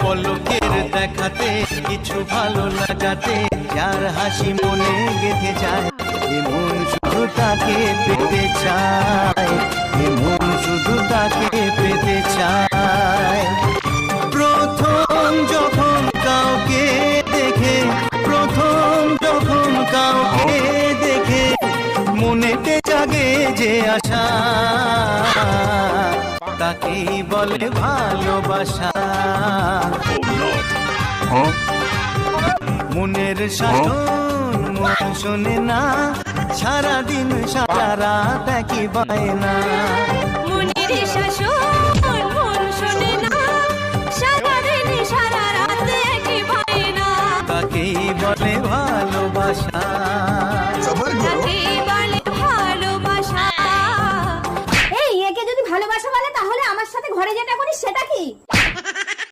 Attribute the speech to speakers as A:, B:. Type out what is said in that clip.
A: পলকের দেখাতে কিছু ভালো লাগাতে যার হাসি মনে গেঁথে যায়, এ মন শুধু তাকে পেতে চায়, এ মন শুধু তাকে পেতে চায়। প্রথম যখন কাউকে দেখে, প্রথম যখন কাউকে দেখে মনেতে জাগে যে আশা, তাকেই বলে ভালোবাসা। মনের শাসন মন শোনে না, সারাদিন সারা রাত একই বায়না।
B: মনের শাসন মন শোনে